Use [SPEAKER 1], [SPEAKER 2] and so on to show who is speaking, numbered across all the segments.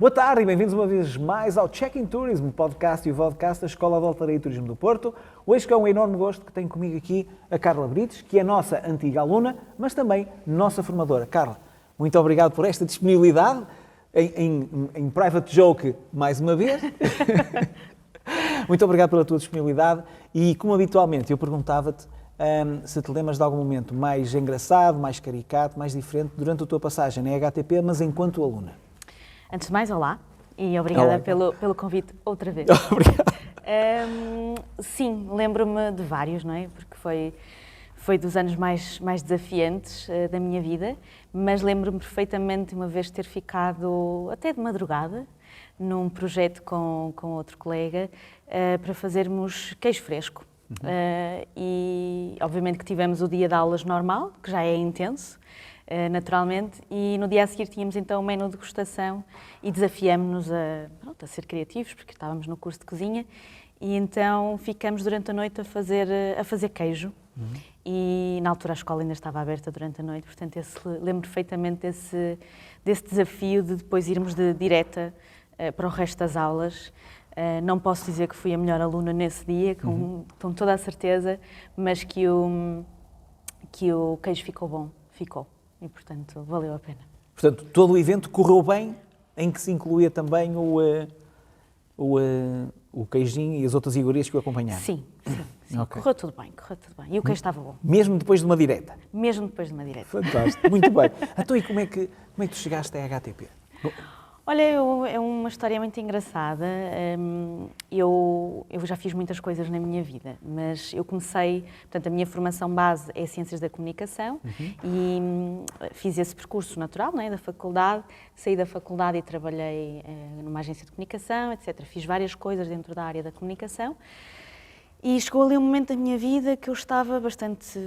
[SPEAKER 1] Boa tarde e bem-vindos uma vez mais ao Check-in Tourism, o podcast e o vodcast da Escola de Hotelaria e Turismo do Porto. Hoje que é um enorme gosto que tenho comigo aqui a Carla Brites, que é nossa antiga aluna, mas também nossa formadora. Carla, muito obrigado por esta disponibilidade em private joke mais uma vez. Muito obrigado pela tua disponibilidade e, como habitualmente, eu perguntava-te se te lembras de algum momento mais engraçado, mais caricato, mais diferente durante a tua passagem na HTP, mas enquanto aluna.
[SPEAKER 2] Antes de mais, olá e obrigada pelo convite outra vez.
[SPEAKER 1] Obrigado.
[SPEAKER 2] Sim, lembro-me de vários, não é? Porque foi dos anos mais desafiantes da minha vida, mas lembro-me perfeitamente de uma vez ter ficado até de madrugada num projeto com outro colega para fazermos queijo fresco. E obviamente que tivemos o dia de aulas normal, que já é intenso, naturalmente, e no dia a seguir tínhamos então o menu de degustação e desafiámos-nos a ser criativos, porque estávamos no curso de cozinha, e então ficamos durante a noite a fazer queijo. E na altura a escola ainda estava aberta durante a noite, portanto lembro perfeitamente desse desafio de depois irmos de direta para o resto das aulas. Não posso dizer que fui a melhor aluna nesse dia, com toda a certeza, mas que o queijo ficou bom, ficou. E, portanto, valeu a pena.
[SPEAKER 1] Portanto, todo o evento correu bem, em que se incluía também o queijinho e as outras iguarias que o acompanharam?
[SPEAKER 2] Sim.
[SPEAKER 1] Okay.
[SPEAKER 2] Correu tudo bem. E o queijo estava bom.
[SPEAKER 1] Mesmo depois de uma direta?
[SPEAKER 2] Mesmo depois de uma direta.
[SPEAKER 1] Fantástico, muito bem. Então, e como é que tu chegaste à HTP?
[SPEAKER 2] Olha, é uma história muito engraçada. Eu já fiz muitas coisas na minha vida, mas eu comecei, portanto, a minha formação base é Ciências da Comunicação e fiz esse percurso natural, não é, da faculdade. Saí da faculdade e trabalhei numa agência de comunicação, etc. Fiz várias coisas dentro da área da comunicação. E chegou ali um momento da minha vida que eu estava bastante,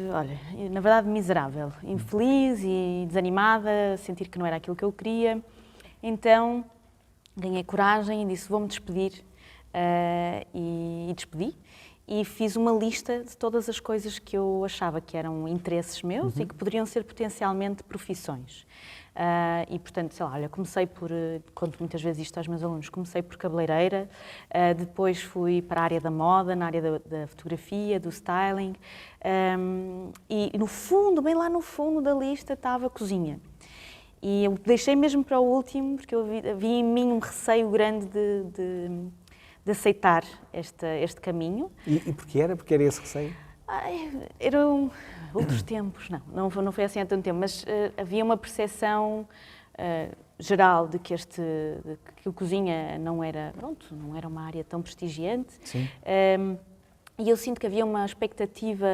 [SPEAKER 2] na verdade, miserável, infeliz e desanimada, sentir que não era aquilo que eu queria. Então, ganhei coragem e disse, vou-me despedir. E despedi. E fiz uma lista de todas as coisas que eu achava que eram interesses meus e que poderiam ser potencialmente profissões. E, portanto, sei lá, comecei por, conto muitas vezes isto aos meus alunos, comecei por cabeleireira, depois fui para a área da moda, na área da fotografia, do styling, e no fundo, bem lá no fundo da lista, estava a cozinha. E eu deixei mesmo para o último, porque eu vi em mim um receio grande de aceitar este caminho.
[SPEAKER 1] E porquê era? Porque era esse receio?
[SPEAKER 2] Eram outros tempos, não foi assim há tanto tempo, mas havia uma percepção geral de que a cozinha não era uma área tão prestigiante.
[SPEAKER 1] Sim.
[SPEAKER 2] E eu sinto que havia uma expectativa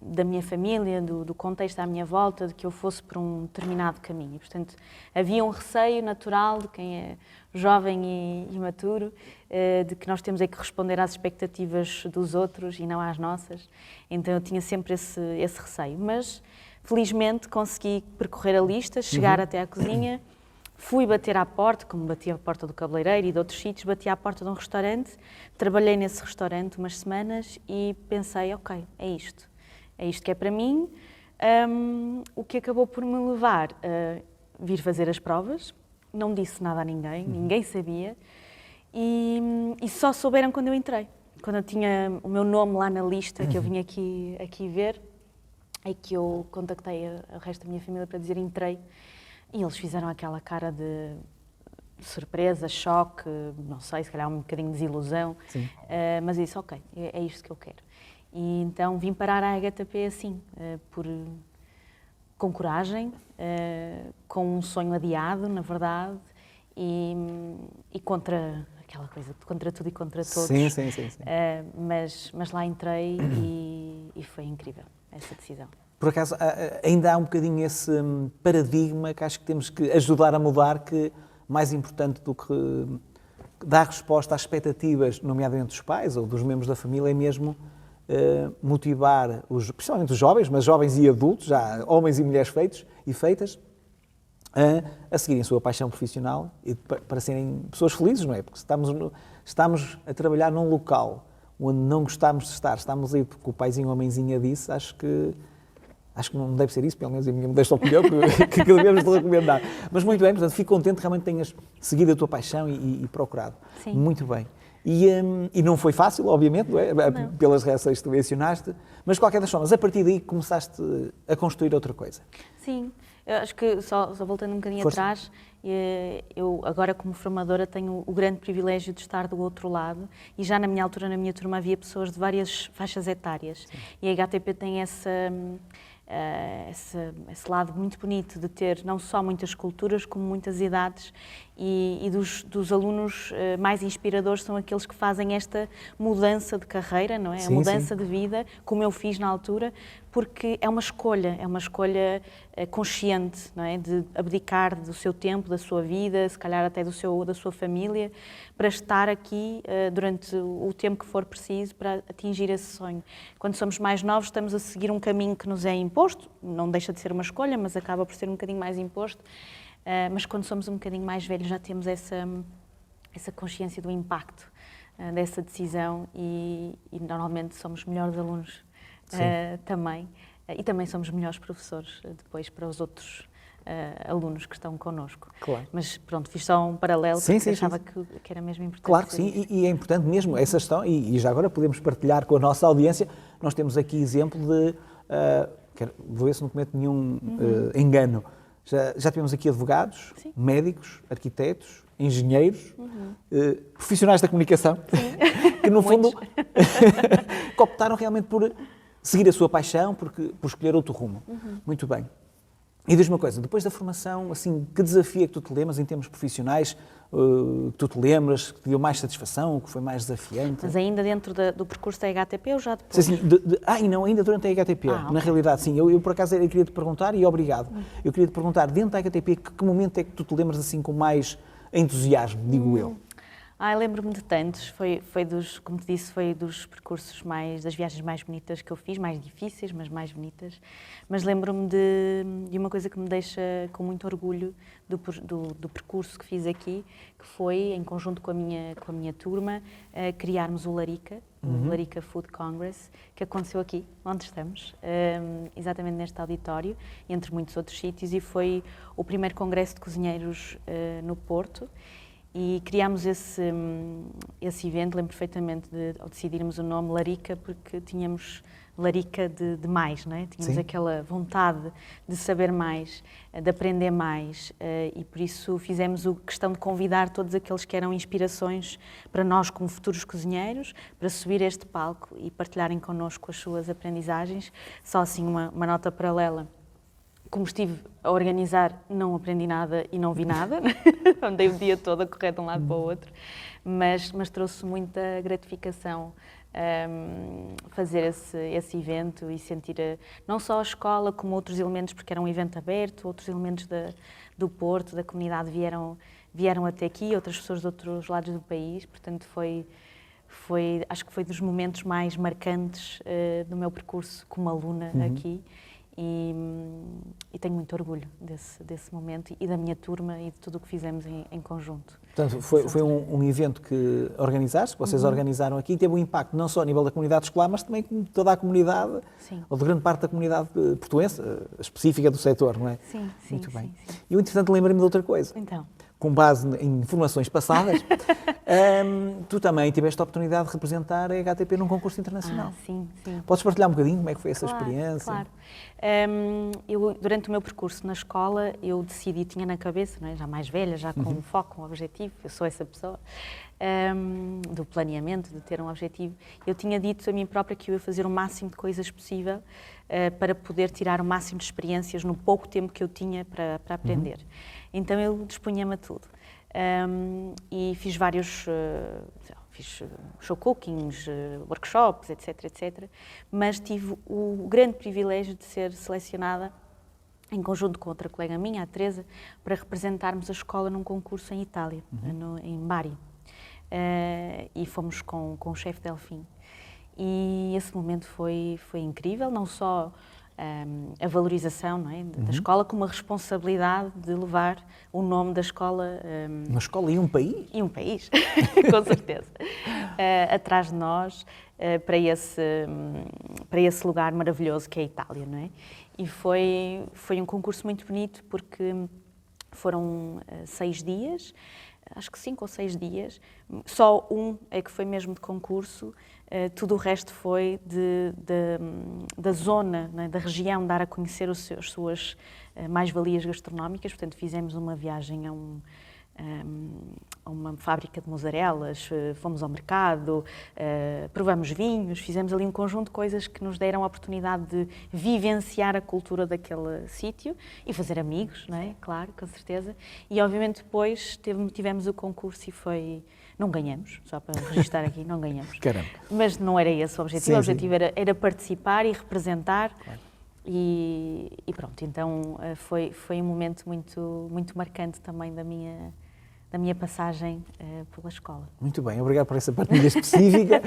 [SPEAKER 2] da minha família, do contexto à minha volta, de que eu fosse por um determinado caminho. E, portanto, havia um receio natural de quem é jovem e imaturo, de que nós temos que responder às expectativas dos outros e não às nossas. Então, eu tinha sempre esse receio. Mas, felizmente, consegui percorrer a lista, chegar até à cozinha, fui bater à porta, como bati à porta do cabeleireiro e de outros sítios, bati à porta de um restaurante, trabalhei nesse restaurante umas semanas e pensei, ok, é isto que é para mim, o que acabou por me levar a vir fazer as provas. Não disse nada a ninguém, ninguém sabia, e só souberam quando eu entrei. Quando eu tinha o meu nome lá na lista, que eu vim aqui ver, é que eu contactei o resto da minha família para dizer entrei, e eles fizeram aquela cara de surpresa, choque, não sei, se calhar um bocadinho de desilusão, mas eu disse, ok, é isto que eu quero. E então vim parar à HTP assim, com coragem, com um sonho adiado, na verdade, e contra aquela coisa, contra tudo e contra todos.
[SPEAKER 1] Sim.
[SPEAKER 2] Mas lá entrei e foi incrível essa decisão.
[SPEAKER 1] Por acaso, ainda há um bocadinho esse paradigma que acho que temos que ajudar a mudar, que mais importante do que dar resposta às expectativas, nomeadamente dos pais ou dos membros da família, é mesmo motivar, principalmente os jovens, mas jovens e adultos, já homens e mulheres feitas, a seguirem a sua paixão profissional e para serem pessoas felizes, não é? Porque estamos a trabalhar num local onde não gostamos de estar, estamos aí porque o paizinho ou a mãezinha disse, acho que Acho que não deve ser isso, pelo menos a minha modesta opinião, que devemos de recomendar. Mas muito bem, portanto, fico contente que realmente tenhas seguido a tua paixão e procurado.
[SPEAKER 2] Sim.
[SPEAKER 1] Muito bem. E não foi fácil, obviamente, não é? Não. Pelas reações que tu mencionaste, mas de qualquer das formas, a partir daí começaste a construir outra coisa.
[SPEAKER 2] Sim, eu acho que, só voltando um bocadinho atrás, eu agora como formadora tenho o grande privilégio de estar do outro lado e já na minha altura, na minha turma, havia pessoas de várias faixas etárias. Sim. E a HTP tem esse lado muito bonito de ter não só muitas culturas, como muitas idades, e dos alunos mais inspiradores são aqueles que fazem esta mudança de carreira, não é?
[SPEAKER 1] Sim,
[SPEAKER 2] a mudança
[SPEAKER 1] sim.
[SPEAKER 2] de vida, como eu fiz na altura, porque é uma escolha consciente, não é? De abdicar do seu tempo, da sua vida, se calhar até da sua família, para estar aqui durante o tempo que for preciso para atingir esse sonho. Quando somos mais novos, estamos a seguir um caminho que nos é imposto, não deixa de ser uma escolha, mas acaba por ser um bocadinho mais imposto. Mas quando somos um bocadinho mais velhos já temos essa consciência do impacto dessa decisão e normalmente somos melhores alunos também. E também somos melhores professores depois para os outros alunos que estão connosco.
[SPEAKER 1] Claro.
[SPEAKER 2] Mas pronto, fiz só um paralelo porque achava que era mesmo importante.
[SPEAKER 1] Claro que sim, e é importante mesmo essa questão, e já agora podemos partilhar com a nossa audiência. Nós temos aqui exemplo de, vou ver se não cometo nenhum engano, já tivemos aqui advogados, sim, médicos, arquitetos, engenheiros, profissionais da comunicação, que no fundo que optaram realmente por seguir a sua paixão, por escolher outro rumo. Muito bem. E diz-me uma coisa, depois da formação, assim, que desafio é que tu te lembras em termos profissionais, que tu te lembras, que te deu mais satisfação, que foi mais desafiante?
[SPEAKER 2] Mas ainda dentro do percurso da HTP ou já depois?
[SPEAKER 1] Sim, e não, ainda durante a HTP. Okay. Na realidade, sim. Eu por acaso, eu queria te perguntar, e obrigado, eu queria te perguntar, dentro da HTP, que momento é que tu te lembras assim com mais entusiasmo, digo eu?
[SPEAKER 2] Eu lembro-me de tantos, como te disse, foi dos percursos das viagens mais bonitas que eu fiz, mais difíceis, mas mais bonitas. Mas lembro-me de uma coisa que me deixa com muito orgulho do percurso que fiz aqui, que foi, em conjunto com a minha turma, criarmos o Larica, o Larica Food Congress, que aconteceu aqui, onde estamos, exatamente neste auditório, entre muitos outros sítios, e foi o primeiro congresso de cozinheiros no Porto. E criámos esse evento, lembro perfeitamente ao decidirmos o nome Larica, porque tínhamos larica de mais, não é? Tínhamos aquela vontade de saber mais, de aprender mais, e por isso fizemos a questão de convidar todos aqueles que eram inspirações para nós como futuros cozinheiros, para subir a este palco e partilharem connosco as suas aprendizagens. Só assim uma nota paralela. Como estive a organizar, não aprendi nada e não vi nada, andei o dia todo a correr de um lado para o outro, mas trouxe muita gratificação fazer esse evento e sentir não só a escola como outros elementos, porque era um evento aberto, outros elementos do Porto, da comunidade vieram até aqui, outras pessoas de outros lados do país, portanto acho que foi dos momentos mais marcantes do meu percurso como aluna aqui. E tenho muito orgulho desse momento e da minha turma e de tudo o que fizemos em conjunto.
[SPEAKER 1] Portanto, foi um evento que organizaste, que vocês organizaram aqui, e teve um impacto não só a nível da comunidade escolar, mas também com toda a comunidade, ou de grande parte da comunidade portuense, específica do setor, não é?
[SPEAKER 2] Sim.
[SPEAKER 1] Muito bem. E eu, entretanto, lembrei-me de outra coisa.
[SPEAKER 2] Então.
[SPEAKER 1] Com base em informações passadas, tu também tiveste a oportunidade de representar a HTP num concurso internacional.
[SPEAKER 2] Sim.
[SPEAKER 1] Podes partilhar um bocadinho como é que foi essa experiência?
[SPEAKER 2] Claro. Eu, durante o meu percurso na escola, eu decidi, tinha na cabeça, não é? Já mais velha, já com um foco, um objetivo, eu sou essa pessoa, do planeamento, de ter um objetivo. Eu tinha dito a mim própria que eu ia fazer o máximo de coisas possível para poder tirar o máximo de experiências no pouco tempo que eu tinha para aprender. Então eu dispunha-me a tudo. E fiz vários fiz show cookings, workshops, etc. Mas tive o grande privilégio de ser selecionada em conjunto com outra colega minha, a Teresa, para representarmos a escola num concurso em Itália, em Bari. E fomos com o chefe Delfim. E esse momento foi incrível, não só a valorização, não é, da escola, como a responsabilidade de levar o nome da escola...
[SPEAKER 1] Uma escola e um país?
[SPEAKER 2] E um país, com certeza. Atrás de nós, para esse lugar maravilhoso que é a Itália, não é? E foi um concurso muito bonito porque foram 6 dias, acho que 5 ou 6 dias, só um é que foi mesmo de concurso, tudo o resto foi da zona, né, da região, dar a conhecer as suas mais-valias gastronómicas. Portanto, fizemos uma viagem a uma fábrica de mozzarelas, fomos ao mercado, provamos vinhos, fizemos ali um conjunto de coisas que nos deram a oportunidade de vivenciar a cultura daquele sítio e fazer amigos, não é? Claro, com certeza. E obviamente depois tivemos o concurso e foi... Não ganhamos, só para registrar aqui, não ganhamos.
[SPEAKER 1] Caramba.
[SPEAKER 2] Mas não era esse o objetivo,
[SPEAKER 1] Sim,
[SPEAKER 2] o objetivo
[SPEAKER 1] sim.
[SPEAKER 2] era participar e representar.
[SPEAKER 1] Claro.
[SPEAKER 2] E pronto, então foi um momento muito marcante também da minha passagem pela escola.
[SPEAKER 1] Muito bem, obrigado por essa partilha específica.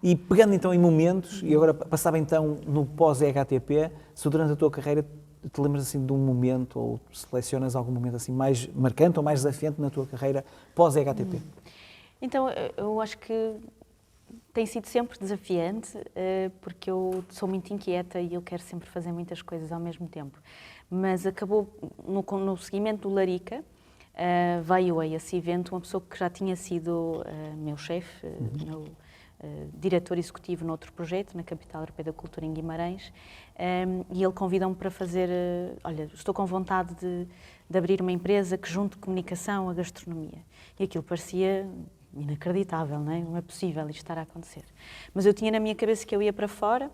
[SPEAKER 1] E pegando então em momentos, e agora passava então no pós-EHTP, se durante a tua carreira te lembras assim de um momento ou selecionas algum momento assim mais marcante ou mais desafiante na tua carreira pós-EHTP?
[SPEAKER 2] Então, eu acho que tem sido sempre desafiante, porque eu sou muito inquieta e eu quero sempre fazer muitas coisas ao mesmo tempo. Mas acabou, no seguimento do Larica, veio a esse evento uma pessoa que já tinha sido meu chefe, meu diretor executivo noutro projeto, na Capital Europeia da Cultura, em Guimarães, e ele convidou-me para fazer, olha, estou com vontade de abrir uma empresa que junte comunicação à gastronomia. E aquilo parecia inacreditável, não é? Não é possível isto estar a acontecer. Mas eu tinha na minha cabeça que eu ia para fora,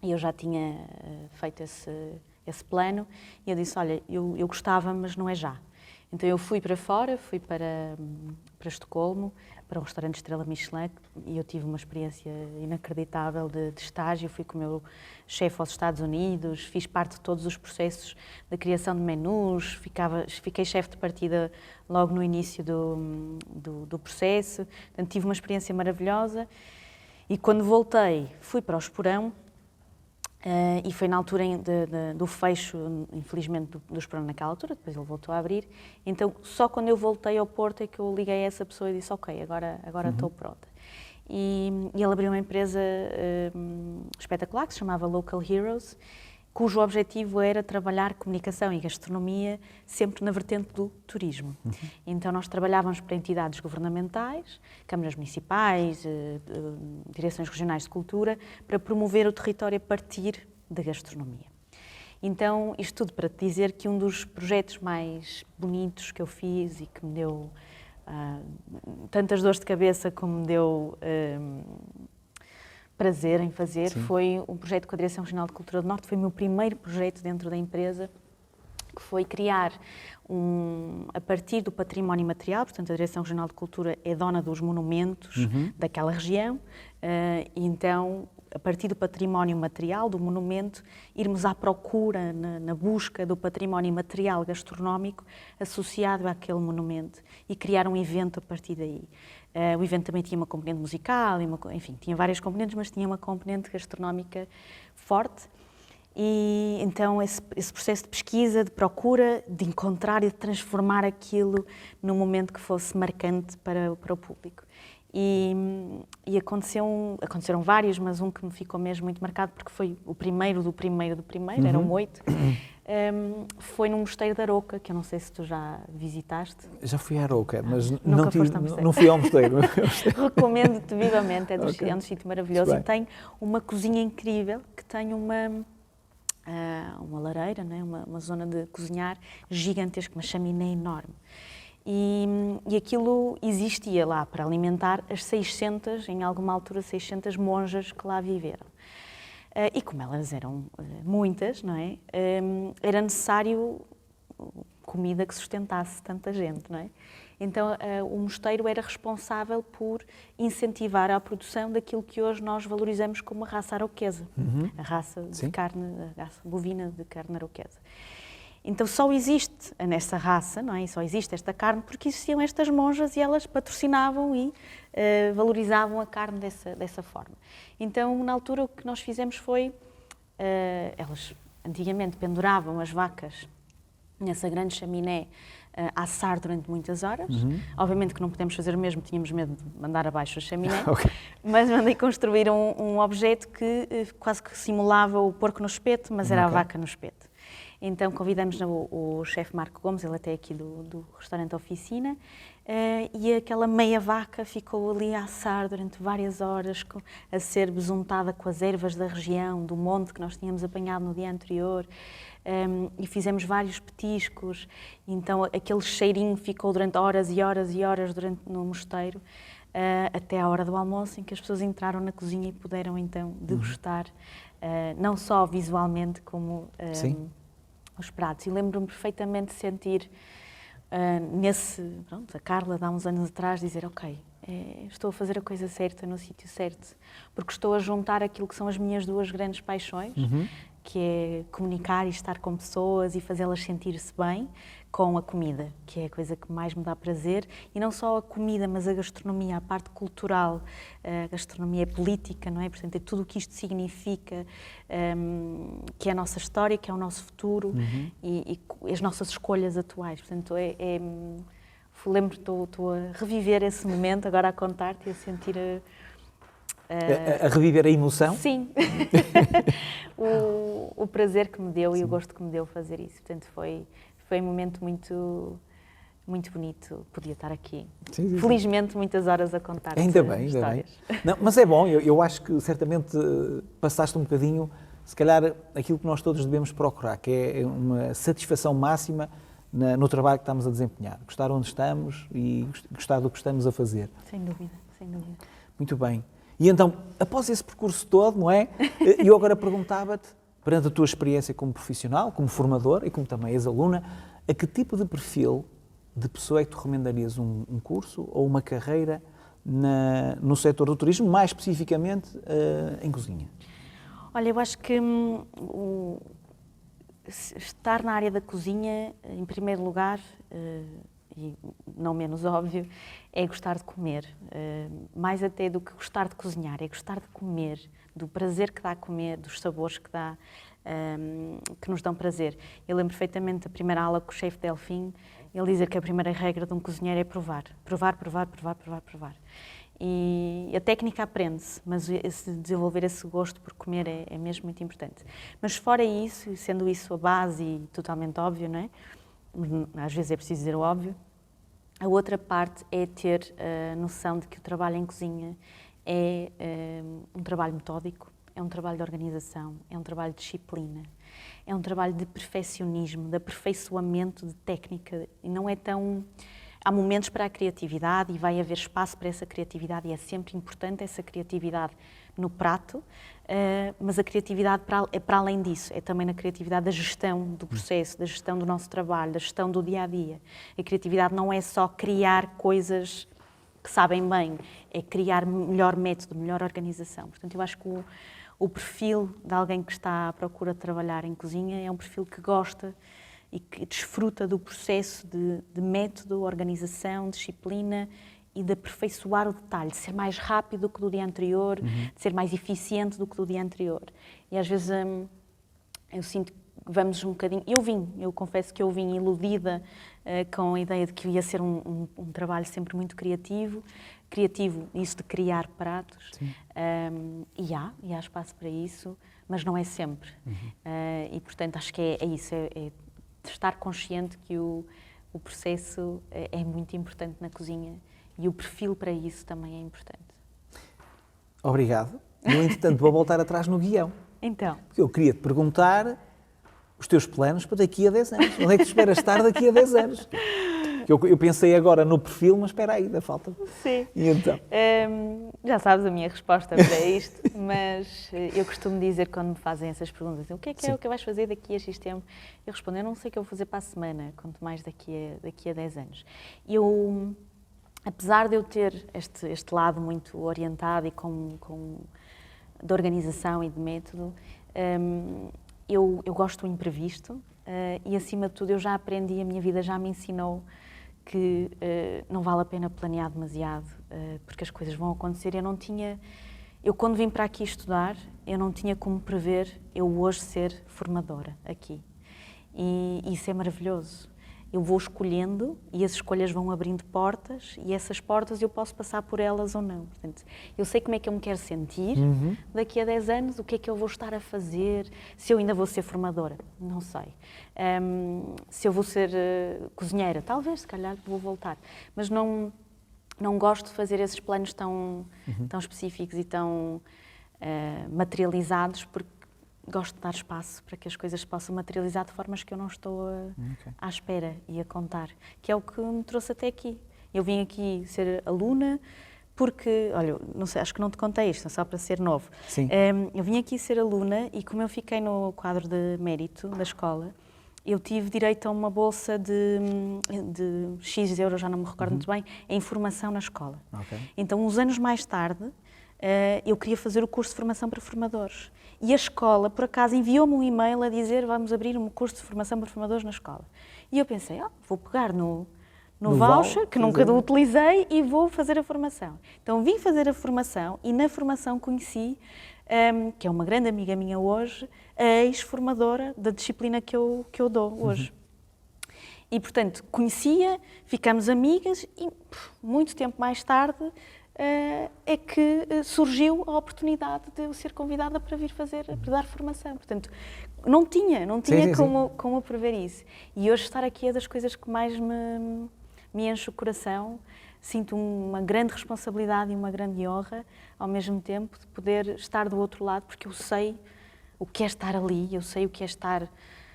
[SPEAKER 2] e eu já tinha feito esse plano, e eu disse, olha, eu gostava, mas não é já. Então eu fui para fora, fui para Estocolmo, para um restaurante Estrela Michelin, e eu tive uma experiência inacreditável de estágio. Fui com o meu chefe aos Estados Unidos, fiz parte de todos os processos da criação de menus, fiquei chefe de partida logo no início do processo. Portanto, tive uma experiência maravilhosa. E quando voltei, fui para o Esporão, e foi na altura do fecho, infelizmente, do Esporão naquela altura, depois ele voltou a abrir. Então, só quando eu voltei ao Porto é que eu liguei a essa pessoa e disse, ok, agora estou pronta. E ele abriu uma empresa espetacular, que se chamava Local Heroes, cujo objetivo era trabalhar comunicação e gastronomia sempre na vertente do turismo. Então nós trabalhávamos para entidades governamentais, câmaras municipais, direções regionais de cultura, para promover o território a partir da gastronomia. Então, isto tudo para te dizer que um dos projetos mais bonitos que eu fiz e que me deu tantas dores de cabeça como me deu prazer em fazer, sim, foi um projeto com a Direção Regional de Cultura do Norte. Foi o meu primeiro projeto dentro da empresa, que foi criar, a partir do património material, portanto a Direção Regional de Cultura é dona dos monumentos daquela região, e então, a partir do património material, do monumento, irmos à procura, na busca do património material gastronómico associado àquele monumento e criar um evento a partir daí. O evento também tinha uma componente musical, enfim, tinha várias componentes, mas tinha uma componente gastronómica forte. E então esse processo de pesquisa, de procura, de encontrar e de transformar aquilo num momento que fosse marcante para o público. E aconteceram vários, mas um que me ficou mesmo muito marcado, porque foi o primeiro do primeiro, eram 8, foi no Mosteiro da Aroca, que eu não sei se tu já visitaste.
[SPEAKER 1] Já fui à Aroca, mas
[SPEAKER 2] não
[SPEAKER 1] fui ao mosteiro.
[SPEAKER 2] Recomendo-te vivamente, é um sítio maravilhoso.
[SPEAKER 1] E
[SPEAKER 2] tem uma cozinha incrível, que tem uma lareira, né? uma zona de cozinhar gigantesca, uma chaminé enorme. E aquilo existia lá para alimentar as 600, em alguma altura, 600 monjas que lá viveram. E como elas eram muitas, não é? Era necessário comida que sustentasse tanta gente, não é? Então, o mosteiro era responsável por incentivar a produção daquilo que hoje nós valorizamos como a raça arauquesa, a raça de carne, a raça bovina de carne arauquesa. Então só existe nessa raça, não é? E só existe esta carne porque existiam estas monjas e elas patrocinavam e valorizavam a carne dessa forma. Então, na altura, o que nós fizemos foi, elas antigamente penduravam as vacas nessa grande chaminé a assar durante muitas horas. Obviamente que não podemos fazer o mesmo, tínhamos medo de mandar abaixo a chaminé, mas mandei construir um objeto que quase que simulava o porco no espeto, mas era a vaca no espeto. Então convidamos o chefe Marco Gomes, ele até aqui do restaurante Oficina, e aquela meia vaca ficou ali a assar durante várias horas, a ser besuntada com as ervas da região, do monte que nós tínhamos apanhado no dia anterior, e fizemos vários petiscos, então aquele cheirinho ficou durante horas e horas e horas no mosteiro, até à hora do almoço, em que as pessoas entraram na cozinha e puderam então degustar, não só visualmente como os pratos. E lembro-me perfeitamente de sentir a Carla, há uns anos atrás, dizer, ok, estou a fazer a coisa certa no sítio certo, porque estou a juntar aquilo que são as minhas duas grandes paixões, que é comunicar e estar com pessoas e fazê-las sentir-se bem, com a comida, que é a coisa que mais me dá prazer, e não só a comida, mas a gastronomia, a parte cultural, a gastronomia política, não é? Portanto, é tudo o que isto significa, que é a nossa história, que é o nosso futuro e as nossas escolhas atuais. Portanto, lembro, estou a reviver esse momento, agora a contar-te e a sentir...
[SPEAKER 1] A reviver a emoção?
[SPEAKER 2] Sim. o prazer que me deu e o gosto que me deu fazer isso. Portanto, foi um momento muito, muito bonito. Podia estar aqui. Sim. Felizmente, muitas horas a contar
[SPEAKER 1] ainda bem. Não, mas é bom, eu acho que certamente passaste um bocadinho, se calhar, aquilo que nós todos devemos procurar, que é uma satisfação máxima no trabalho que estamos a desempenhar. Gostar onde estamos e gostar do que estamos a fazer.
[SPEAKER 2] Sem dúvida, sem dúvida.
[SPEAKER 1] Muito bem. E então, após esse percurso todo, não é? Eu agora perguntava-te, perante a tua experiência como profissional, como formador e como também ex-aluna, a que tipo de perfil de pessoa é que tu recomendarias um curso ou uma carreira no setor do turismo, mais especificamente em cozinha?
[SPEAKER 2] Olha, eu acho que estar na área da cozinha, em primeiro lugar, e não menos óbvio, é gostar de comer. Mais até do que gostar de cozinhar, é gostar de comer, do prazer que dá a comer, dos sabores que dá, que nos dão prazer. Eu lembro perfeitamente da primeira aula com o chefe Delfim, ele dizer que a primeira regra de um cozinheiro é provar. Provar. E a técnica aprende-se, mas desenvolver esse gosto por comer é mesmo muito importante. Mas fora isso, sendo isso a base e totalmente óbvio, não é? Às vezes é preciso dizer o óbvio, a outra parte é ter a noção de que o trabalho em cozinha é um trabalho metódico, é um trabalho de organização, é um trabalho de disciplina, é um trabalho de perfeccionismo, de aperfeiçoamento de técnica, e não é tão... Há momentos para a criatividade e vai haver espaço para essa criatividade e é sempre importante essa criatividade no prato, mas a criatividade é para além disso, é também na criatividade da gestão do processo, da gestão do nosso trabalho, da gestão do dia-a-dia. A criatividade não é só criar coisas que sabem bem, é criar melhor método, melhor organização. Portanto, eu acho que o perfil de alguém que está à procura de trabalhar em cozinha é um perfil que gosta e que desfruta do processo de método, organização, disciplina e de aperfeiçoar o detalhe, de ser mais rápido do que do dia anterior, de ser mais eficiente do que do dia anterior. E às vezes eu sinto que vamos um bocadinho... Eu confesso que eu vim iludida com a ideia de que ia ser um trabalho sempre muito criativo, isso de criar pratos, e há espaço para isso, mas não é sempre. E portanto acho que é isso, é de estar consciente que o processo é muito importante na cozinha e o perfil para isso também é importante.
[SPEAKER 1] Obrigado. No entretanto, vou voltar atrás no guião.
[SPEAKER 2] Então.
[SPEAKER 1] Porque eu queria te perguntar os teus planos para daqui a 10 anos. Onde é que tu esperas estar daqui a 10 anos? Eu pensei agora no perfil, mas espera aí, ainda falta.
[SPEAKER 2] Sim.
[SPEAKER 1] E então?
[SPEAKER 2] Já sabes a minha resposta para isto, mas eu costumo dizer quando me fazem essas perguntas, o que é o que vais fazer daqui a X tempo? Eu respondo, eu não sei o que eu vou fazer para a semana, quanto mais daqui a 10 anos. Apesar de eu ter este lado muito orientado e de organização e de método, eu gosto do imprevisto e, acima de tudo, eu já aprendi, a minha vida já me ensinou que não vale a pena planear demasiado, porque as coisas vão acontecer. Eu quando vim para aqui estudar, eu não tinha como prever eu hoje ser formadora aqui. E isso é maravilhoso. Eu vou escolhendo e as escolhas vão abrindo portas e essas portas eu posso passar por elas ou não. Portanto, eu sei como é que eu me quero sentir daqui a 10 anos, o que é que eu vou estar a fazer, se eu ainda vou ser formadora, não sei. Se eu vou ser cozinheira, talvez, se calhar vou voltar. Mas não gosto de fazer esses planos tão específicos e tão materializados, porque gosto de dar espaço para que as coisas se possam materializar de formas que eu não estou à espera e a contar, que é o que me trouxe até aqui. Eu vim aqui ser aluna porque, olha, não sei, acho que não te contei isto, só para ser novo.
[SPEAKER 1] Sim.
[SPEAKER 2] Eu vim aqui ser aluna e como eu fiquei no quadro de mérito da escola, eu tive direito a uma bolsa de X euros, já não me recordo muito bem, em formação na escola.
[SPEAKER 1] Okay.
[SPEAKER 2] Então, uns anos mais tarde, eu queria fazer o curso de formação para formadores. E a escola, por acaso, enviou-me um e-mail a dizer vamos abrir um curso de formação para formadores na escola. E eu pensei, vou pegar no voucher, que nunca o utilizei, e vou fazer a formação. Então vim fazer a formação e na formação conheci, que é uma grande amiga minha hoje, a ex-formadora da disciplina que eu dou hoje. E, portanto, conhecia, ficamos amigas e muito tempo mais tarde é que surgiu a oportunidade de eu ser convidada para vir para dar formação. Portanto, não tinha como prever isso. E hoje estar aqui é das coisas que mais me enche o coração. Sinto uma grande responsabilidade e uma grande honra, ao mesmo tempo, de poder estar do outro lado, porque eu sei o que é estar ali, eu sei o que é estar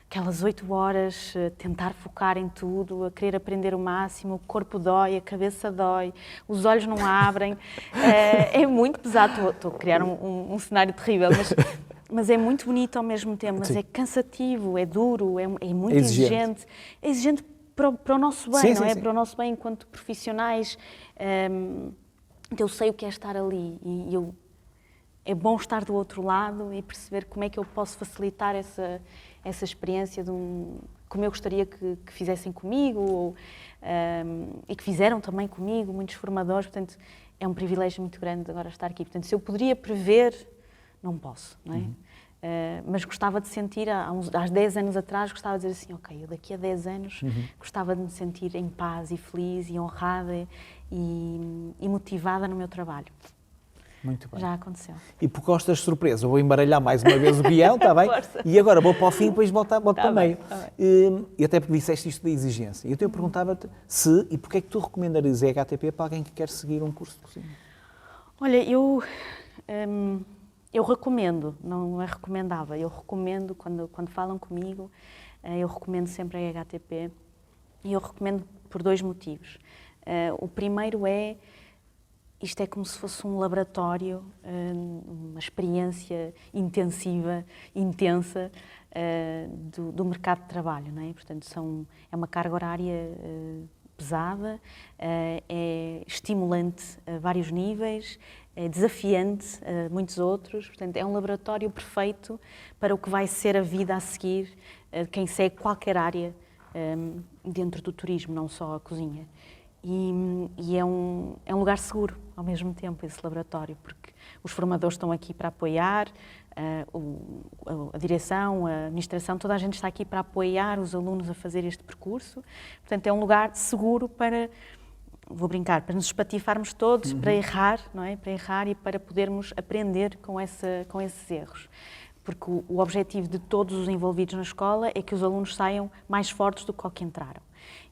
[SPEAKER 2] aquelas 8 horas, tentar focar em tudo, a querer aprender o máximo, o corpo dói, a cabeça dói, os olhos não abrem. É muito pesado, estou a criar um cenário terrível, mas é muito bonito ao mesmo tempo, mas é cansativo, é duro, é muito exigente. É exigente para o nosso bem, não é? Para o nosso bem enquanto profissionais. Então eu sei o que é estar ali e é bom estar do outro lado e perceber como é que eu posso facilitar essa experiência como eu gostaria que fizessem comigo e que fizeram também comigo, muitos formadores. Portanto, é um privilégio muito grande agora estar aqui. Portanto, se eu poderia prever, não posso, não é? Mas gostava de sentir, há 10 anos atrás, gostava de dizer assim, ok, eu daqui a 10 anos gostava de me sentir em paz e feliz e honrada e motivada no meu trabalho.
[SPEAKER 1] Muito bem.
[SPEAKER 2] Já aconteceu.
[SPEAKER 1] E por costas de surpresa, eu vou embaralhar mais uma vez o guião, está bem? E agora vou para o fim e depois volto para o meio. E até porque disseste isto da exigência. Eu perguntava-te se e porque é que tu recomendarias a EHTP para alguém que quer seguir um curso de cozinha?
[SPEAKER 2] Olha, eu recomendo, não é recomendável, eu recomendo, quando falam comigo, eu recomendo sempre a EHTP e eu recomendo por 2 motivos. O primeiro isto é como se fosse um laboratório, uma experiência intensiva, intensa do mercado de trabalho, não é? Portanto, é uma carga horária pesada, é estimulante a vários níveis, é desafiante a muitos outros. Portanto, é um laboratório perfeito para o que vai ser a vida a seguir de quem segue qualquer área dentro do turismo, não só a cozinha. E é um lugar seguro, ao mesmo tempo, esse laboratório, porque os formadores estão aqui para apoiar, a direção, a administração, toda a gente está aqui para apoiar os alunos a fazer este percurso. Portanto, é um lugar seguro para, vou brincar, para nos espatifarmos todos, para errar, não é? Para errar e para podermos aprender com esses erros. Porque o objetivo de todos os envolvidos na escola é que os alunos saiam mais fortes do que ao que entraram.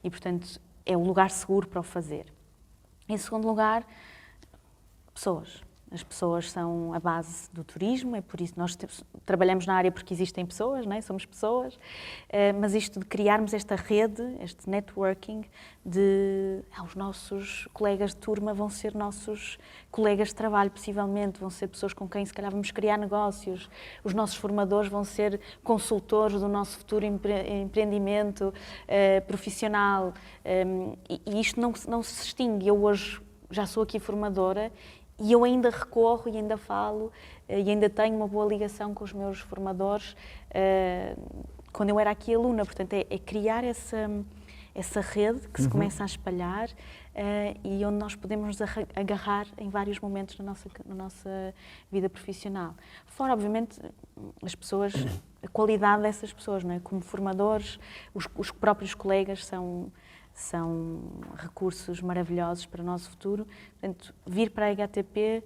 [SPEAKER 2] E, portanto, é o lugar seguro para o fazer. Em segundo lugar, pessoas. As pessoas são a base do turismo, é por isso que nós trabalhamos na área porque existem pessoas, não é? Somos pessoas, mas isto de criarmos esta rede, este networking, os nossos colegas de turma vão ser nossos colegas de trabalho, possivelmente, vão ser pessoas com quem se calhar vamos criar negócios, os nossos formadores vão ser consultores do nosso futuro empreendimento profissional, e isto não se extingue. Eu hoje já sou aqui formadora, e eu ainda recorro e ainda falo e ainda tenho uma boa ligação com os meus formadores quando eu era aqui aluna. Portanto, é criar essa rede que se começa a espalhar e onde nós podemos nos agarrar em vários momentos na nossa vida profissional. Fora, obviamente, as pessoas, a qualidade dessas pessoas, não é? Como formadores, os próprios colegas são recursos maravilhosos para o nosso futuro. Portanto, vir para a EHTP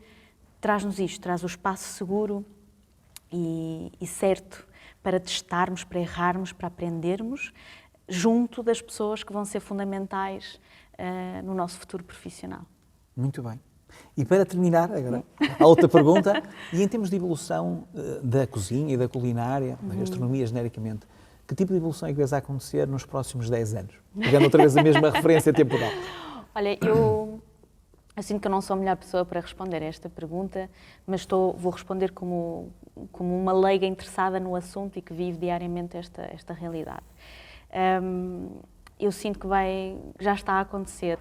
[SPEAKER 2] traz-nos isto, traz o espaço seguro e certo para testarmos, para errarmos, para aprendermos, junto das pessoas que vão ser fundamentais no nosso futuro profissional.
[SPEAKER 1] Muito bem. E para terminar, agora, a outra pergunta, e em termos de evolução da cozinha e da culinária, da gastronomia genericamente, que tipo de evolução é que vês a acontecer nos próximos 10 anos? Pegando outra vez a mesma referência temporal.
[SPEAKER 2] Olha, eu sinto que eu não sou a melhor pessoa para responder a esta pergunta, mas vou responder como uma leiga interessada no assunto e que vive diariamente esta realidade. Eu sinto que já está a acontecer.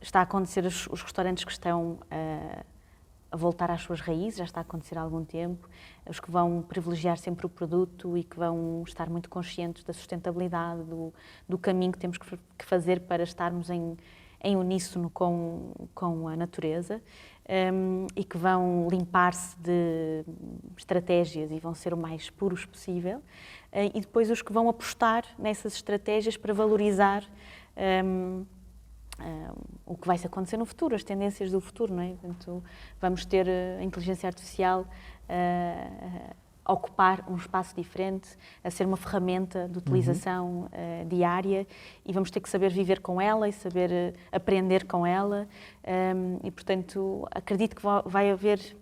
[SPEAKER 2] Está a acontecer os restaurantes que estão a voltar às suas raízes, já está a acontecer há algum tempo, os que vão privilegiar sempre o produto e que vão estar muito conscientes da sustentabilidade, do caminho que temos que fazer para estarmos em uníssono com a natureza, e que vão limpar-se de estratégias e vão ser o mais puros possível, e depois os que vão apostar nessas estratégias para valorizar o que vai acontecer no futuro, as tendências do futuro, não é? Portanto, vamos ter a inteligência artificial a ocupar um espaço diferente, a ser uma ferramenta de utilização diária, e vamos ter que saber viver com ela e saber aprender com ela, e portanto acredito que vai haver,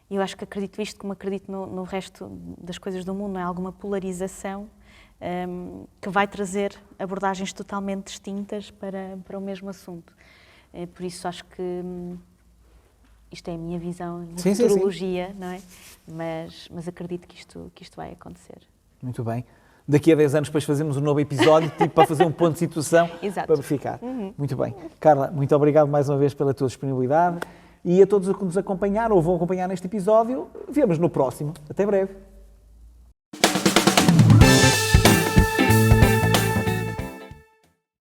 [SPEAKER 2] eu acho que acredito isto como acredito no resto das coisas do mundo, não é? Alguma polarização que vai trazer abordagens totalmente distintas para o mesmo assunto. Por isso acho que isto é a minha visão, a minha futurologia, não é? Mas acredito que isto vai acontecer.
[SPEAKER 1] Muito bem. Daqui a 10 anos depois fazemos um novo episódio, tipo para fazer um ponto de situação,
[SPEAKER 2] Exato.
[SPEAKER 1] Para verificar. Muito bem. Carla, muito obrigado mais uma vez pela tua disponibilidade e a todos os que nos acompanharam ou vão acompanhar neste episódio, vemos no próximo. Até breve.